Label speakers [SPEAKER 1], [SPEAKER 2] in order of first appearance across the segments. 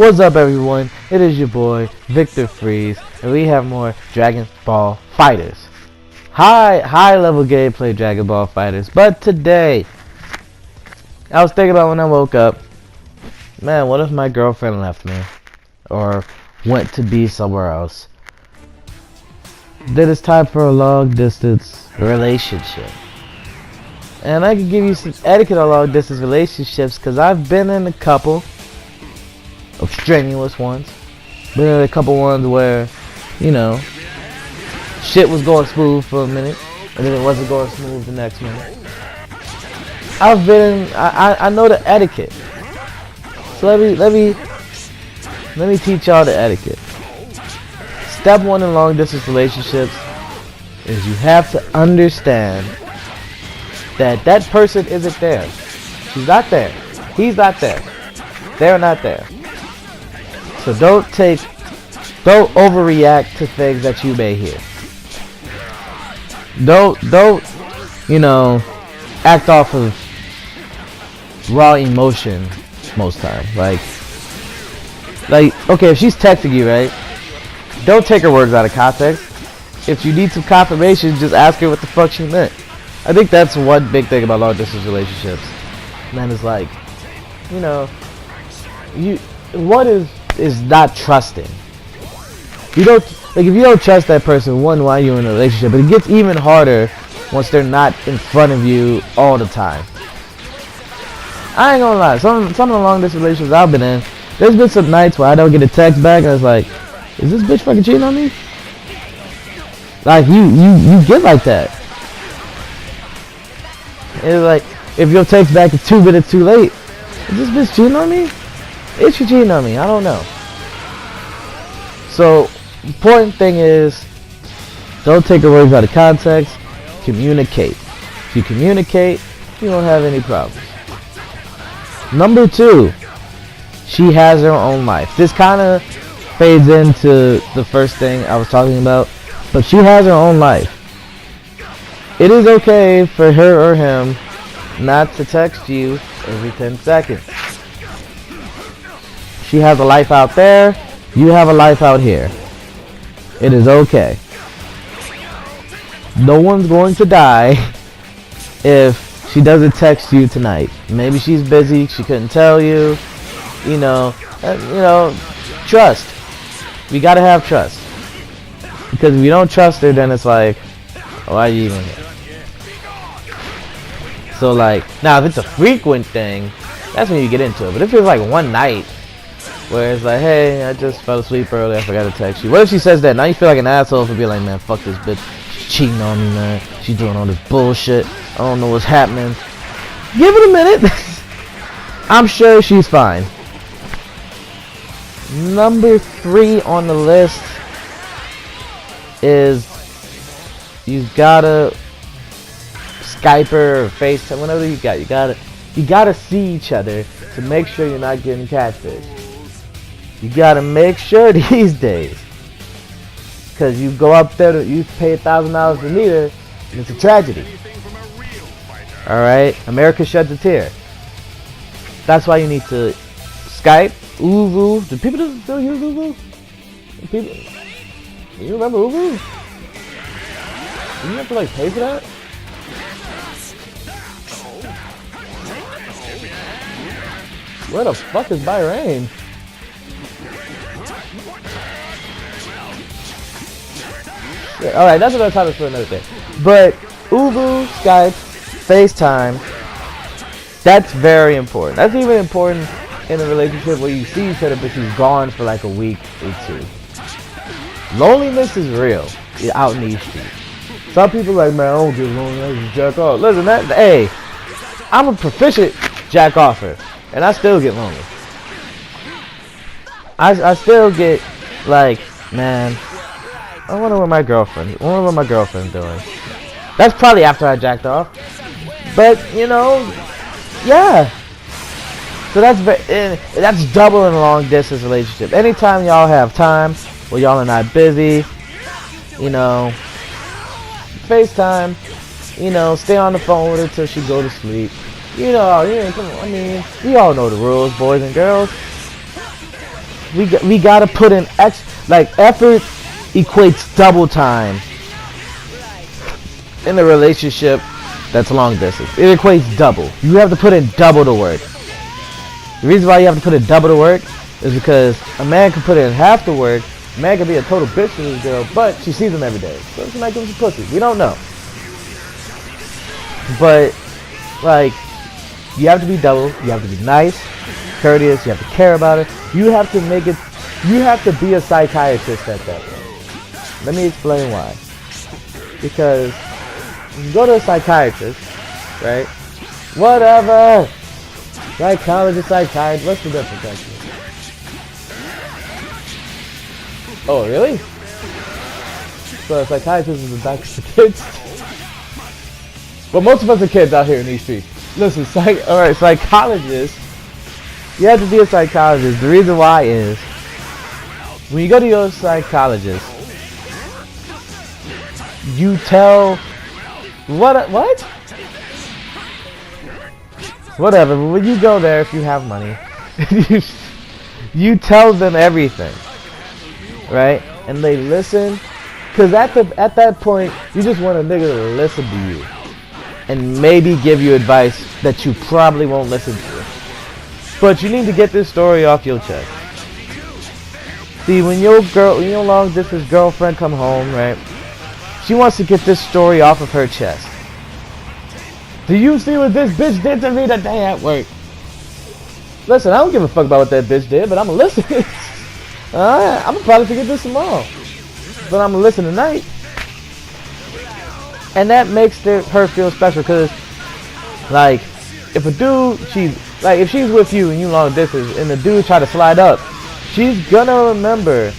[SPEAKER 1] What's up, everyone? It is your boy Victor Freeze, and we have more Dragon Ball Fighters. High level gameplay Dragon Ball Fighters. But today, I was thinking about when I woke up, man, what if my girlfriend left me or went to be somewhere else? Then it's time for a long distance relationship. And I can give you some etiquette on long distance relationships because I've been in a couple of strenuous ones. Been in a couple ones where, you know, shit was going smooth for a minute and then it wasn't going smooth the next minute. I've been in, I know the etiquette. So let me teach y'all the etiquette. Step one in long distance relationships is you have to understand that that person isn't there. She's not there. He's not there. They're not there. So don't overreact to things that you may hear. Don't you know, act off of raw emotion most times. Like okay, if she's texting you, right? Don't take her words out of context. If you need some confirmation, just ask her what the fuck she meant. I think that's one big thing about long distance relationships. Man, is like, you know, what is not trusting. You don't, like, if you don't trust that person, one, why are you in a relationship? But it gets even harder once they're not in front of you all the time. I ain't gonna lie, some of the long distance relationships I've been in, there's been some nights where I don't get a text back and it's like, is this bitch fucking cheating on me? Like, you get like that. It's like, if your text back is 2 minutes too late, is this bitch cheating on me? Is she cheating on me? I don't know. So, important thing is, don't take her words out of context. Communicate. If you communicate, you won't have any problems. Number 2, she has her own life. This kind of fades into the first thing I was talking about, but she has her own life. It is okay for her or him not to text you every 10 seconds. She has a life out there, you have a life out here. It is okay. No one's going to die if she doesn't text you tonight. Maybe she's busy, she couldn't tell you. You know, trust. We gotta have trust. Because if you don't trust her, then it's like, why are you even here? So like, now if it's a frequent thing, that's when you get into it. But if it's like one night, where it's like, hey, I just fell asleep early, I forgot to text you. What if she says that? Now you feel like an asshole for being like, man, fuck this bitch. She's cheating on me, man. She's doing all this bullshit. I don't know what's happening. Give it a minute. I'm sure she's fine. Number 3 on the list is you gotta Skype her or FaceTime, whatever you gotta see each other to make sure you're not getting catfish. You gotta make sure these days, because you go up there, you pay $1,000 to meet her, and it's a tragedy. All right, America sheds a tear. That's why you need to Skype, Uvu. Do people still use Uvu? People, you remember Uvu? You have to like pay for that? Where the fuck is Bahrain? Yeah, alright, that's another topic for another day. But Uvu, Skype, FaceTime, that's very important. That's even important in a relationship where you see each other but she's gone for like a week or 2. Loneliness is real out in these streets. Some people are like, man, I don't get lonely, I just jack off. Listen, hey, I'm a proficient jack offer, and I still get lonely. I still get like, man, I wonder what my girlfriend's doing. That's probably after I jacked off. But, you know, yeah. So that's double in a long distance relationship. Anytime y'all have time, where y'all are not busy, you know, FaceTime, you know, stay on the phone with her till she go to sleep. You know, yeah, come on, I mean, we all know the rules, boys and girls. we gotta put in effort equates double time in a relationship that's long distance. It equates double. You have to put in double the work. The reason why you have to put in double the work is because a man can put in half the work. A man can be a total bitch to this girl, but she sees him every day. So she might give him some pussy. We don't know. But like, you have to be double. You have to be nice, courteous. You have to care about her. You have to make it. You have to be a psychiatrist at that point. Let me explain why. Because you go to a psychiatrist, right? Whatever. Psychologist, psychiatrist. What's the difference actually? Oh, really? So a psychiatrist is a doctor for kids? Well, most of us are kids out here in these streets. Listen, alright, psychologist. You have to be a psychologist. The reason why is, when you go to your psychologist, you tell... What? Whatever, but when you go there, if you have money, you tell them everything. Right? And they listen. Because at that point, you just want a nigga to listen to you. And maybe give you advice that you probably won't listen to. But you need to get this story off your chest. See, when your long distance girlfriend come home, right? She wants to get this story off of her chest. Do you see what this bitch did to me today at work? Listen, I don't give a fuck about what that bitch did, but I'ma listen. Alright, I'ma probably forget this tomorrow. But I'ma listen tonight. And that makes her feel special, because, like, if a dude, if she's with you and you long distance, and the dude try to slide up, she's gonna remember,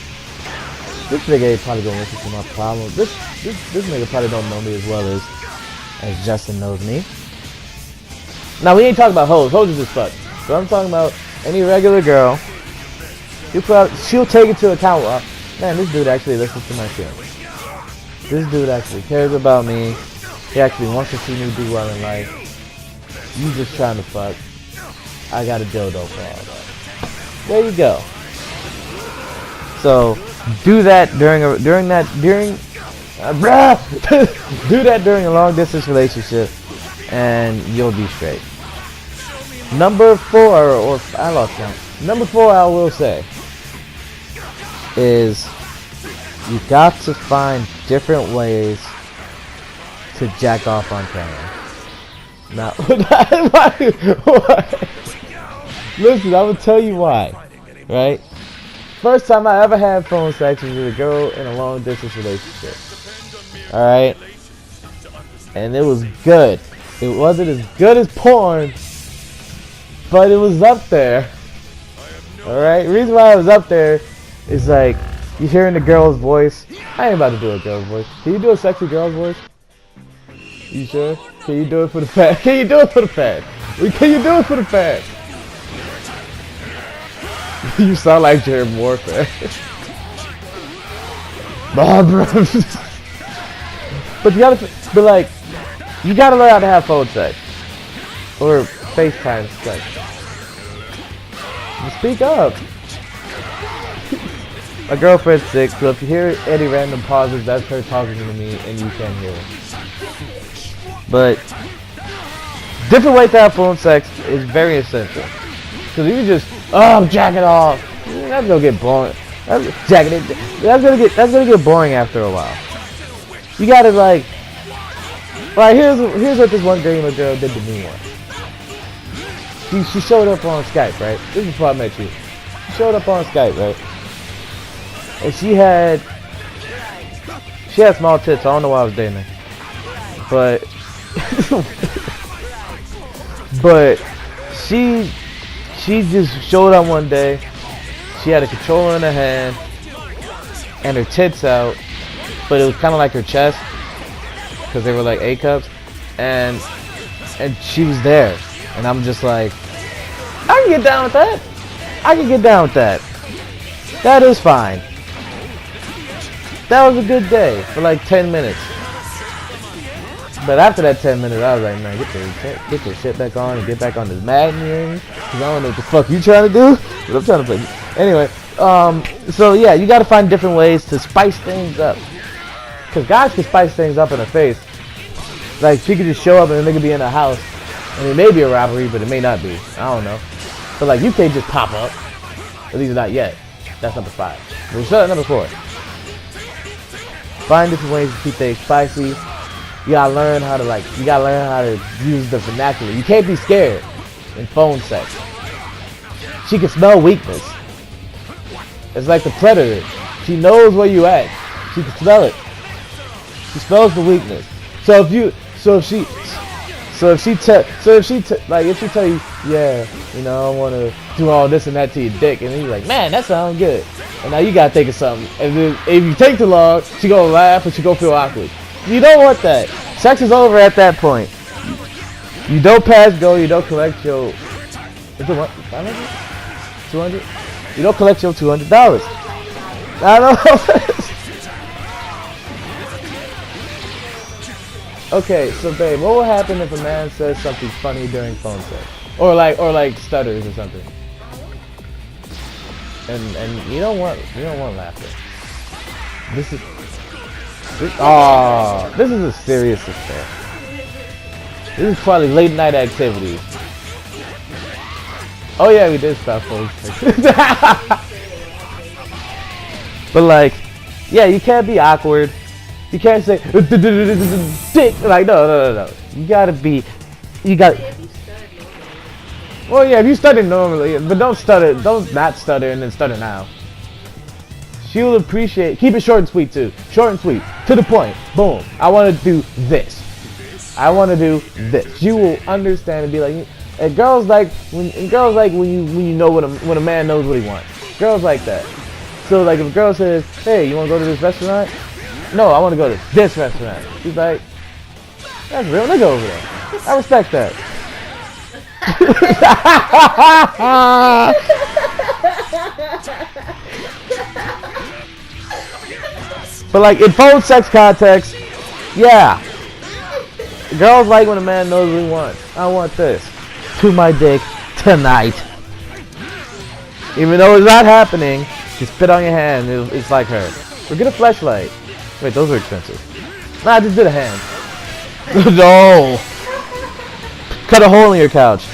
[SPEAKER 1] this nigga ain't probably gonna listen to my problem. This nigga probably don't know me as well as Justin knows me. Now, we ain't talking about hoes. Hoes is just fuck. So I'm talking about any regular girl. She'll take into account, man, this dude actually listens to my shit. This dude actually cares about me. He actually wants to see me do well in life. You just trying to fuck. I got a dildo for all that. There you go. So do that do that during a long distance relationship, and you'll be straight. Number 4, or I lost count. Number 4, I will say, is you got to find different ways to jack off on camera. Now, listen, I will tell you why. Right? First time I ever had phone sex was with a girl in a long distance relationship. Alright? And it was good. It wasn't as good as porn, but it was up there. Alright? The reason why I was up there is like, you hearing the girl's voice. I ain't about to do a girl's voice. Can you do a sexy girl's voice? You sure? Can you do it for the fad? Can you do it for the fad? Can you do it for the fad? You sound like Jared Warfare. Barbara. But you gotta learn how to have phone sex. Or FaceTime sex. Speak up. My girlfriend's sick, so if you hear any random pauses, that's her talking to me and you can't hear her. But different ways to have phone sex is very essential. Because if you just, I'm jacking off, that's gonna get boring. That's gonna get boring after a while. You gotta like here's what this one girl did to me once. She showed up on Skype, right? This is before I met you. She showed up on Skype, right? And she had small tits. I don't know why I was dating her. But she just showed up one day. She had a controller in her hand and her tits out, but it was kind of like her chest because they were like A cups, and she was there, and I'm just like, I can get down with that. I can get down with that. That is fine. That was a good day for like 10 minutes. But after that 10 minutes, I was like, man, get your shit back on and get back on this Madden game. Cause I don't know what the fuck you trying to do. But I'm trying to play. Anyway, so yeah, you gotta find different ways to spice things up. Cause guys can spice things up in the face. Like, she could just show up and they could be in a house. And it may be a robbery, but it may not be. I don't know. But like, you can't just pop up. At least not yet. That's number 5. We'll start at number 4. Find different ways to keep things spicy. You gotta learn how to use the vernacular. You can't be scared in phone sex. She can smell weakness. It's like the predator. She knows where you at. She can smell it. She smells the weakness. So if she tell you, yeah, you know, I want to do all this and that to your dick, and you're like, man, that sounds good. And now you gotta think of something. And then if you take too long, she gonna laugh and she gonna feel awkward. You don't want that. Sex is over at that point. You don't pass go. You don't collect your. Is it what? 500? 200? You don't collect your $200. I don't know. Okay, so babe, what will happen if a man says something funny during phone sex, or like stutters or something? And you don't want laughter. This is a serious affair. This is probably late night activities. Oh yeah, we did stop phone sex. But like, yeah, you can't be awkward. You can't say dick. Like no. You gotta. Well, yeah, if you stutter normally, but don't stutter. Don't not stutter and then stutter now. She will appreciate. Keep it short and sweet too. Short and sweet, to the point. Boom. I want to do this. I want to do this. You will understand and be like. And girls like when you know when a man knows what he wants. Girls like that. So like if a girl says, "Hey, you want to go to this restaurant?" No, I want to go to this restaurant. She's like, "That's real nigga over there." I respect that. But like in phone sex context, yeah. Girls like when a man knows what he wants. I want this. To my dick tonight. Even though it's not happening, just spit on your hand. It's like her. Or get a flashlight. Wait, those are expensive. Nah, just did a hand. No. Cut a hole in your couch.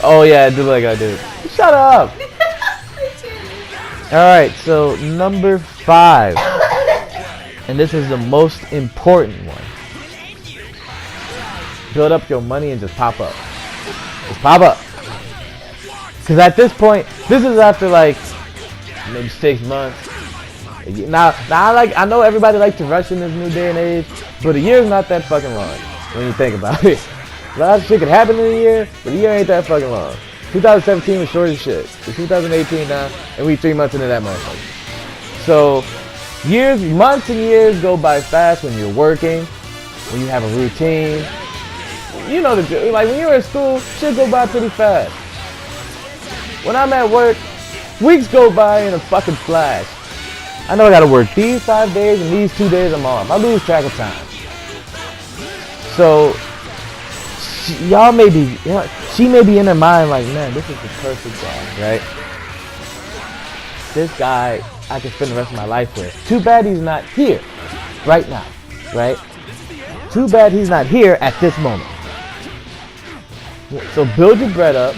[SPEAKER 1] Oh yeah, do like I do. Shut up. Alright, so number 5. And this is the most important one. Build up your money and just pop up. Just pop up. Because at this point, this is after like maybe 6 months. Now I know everybody likes to rush in this new day and age, but a year's not that fucking long when you think about it. A lot of shit could happen in a year, but a year ain't that fucking long. 2017 was short as shit. It's 2018 now, and we 3 months into that motherfucker. So months and years go by fast when you're working, when you have a routine. You know like when you're at school, shit go by pretty fast. When I'm at work, weeks go by in a fucking flash. I know I gotta work these 5 days and these 2 days I'm off. I lose track of time. So she may be in her mind like, man, this is the perfect guy, right? This guy I can spend the rest of my life with. Too bad he's not here right now, right? Too bad he's not here at this moment. So build your bread up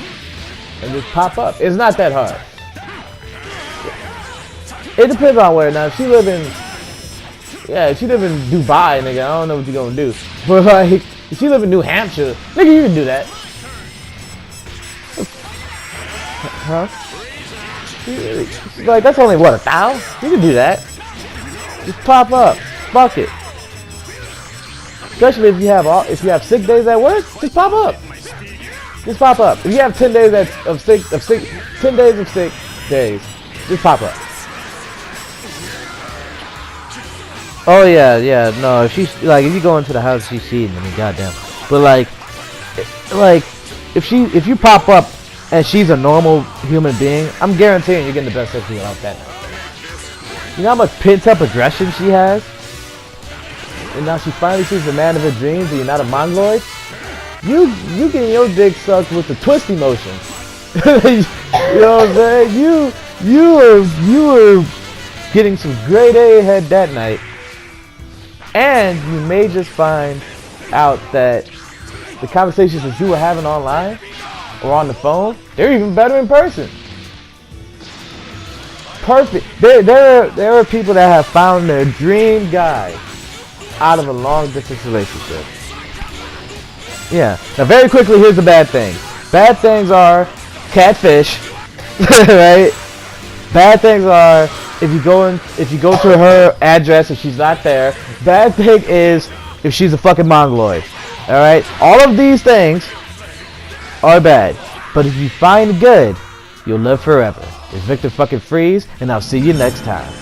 [SPEAKER 1] and just pop up. It's not that hard. It depends on where. Now, if she live in Dubai, nigga, I don't know what you're gonna do. But like, if she live in New Hampshire, nigga, you can do that. Huh? Like, that's only what, 1,000? You can do that. Just pop up. Fuck it. Especially if you have sick days at work, just pop up. Just pop up. If you have 10 days of sick days, just pop up. Oh yeah, no. If you go into the house, she's cheating. I mean, goddamn. But like if you pop up and she's a normal human being, I'm guaranteeing you're getting the best sex you off that night. You know how much pent up aggression she has? and now she finally sees the man of her dreams and you're not a mongoloid, you getting your dick sucked with the twisty motion. You know what I'm saying? You were getting some grade A head that night, and you may just find out that the conversations that you were having online or on the phone, they're even better in person. Perfect. There are people that have found their dream guy out of a long distance relationship. Yeah. Now, very quickly, here's the bad things. Bad things are catfish, right? Bad things are if you go to her address and she's not there. Bad thing is if she's a fucking mongoloid. All right. All of these things are bad, but if you find good, you'll live forever. It's Victor fucking Freeze, and I'll see you next time.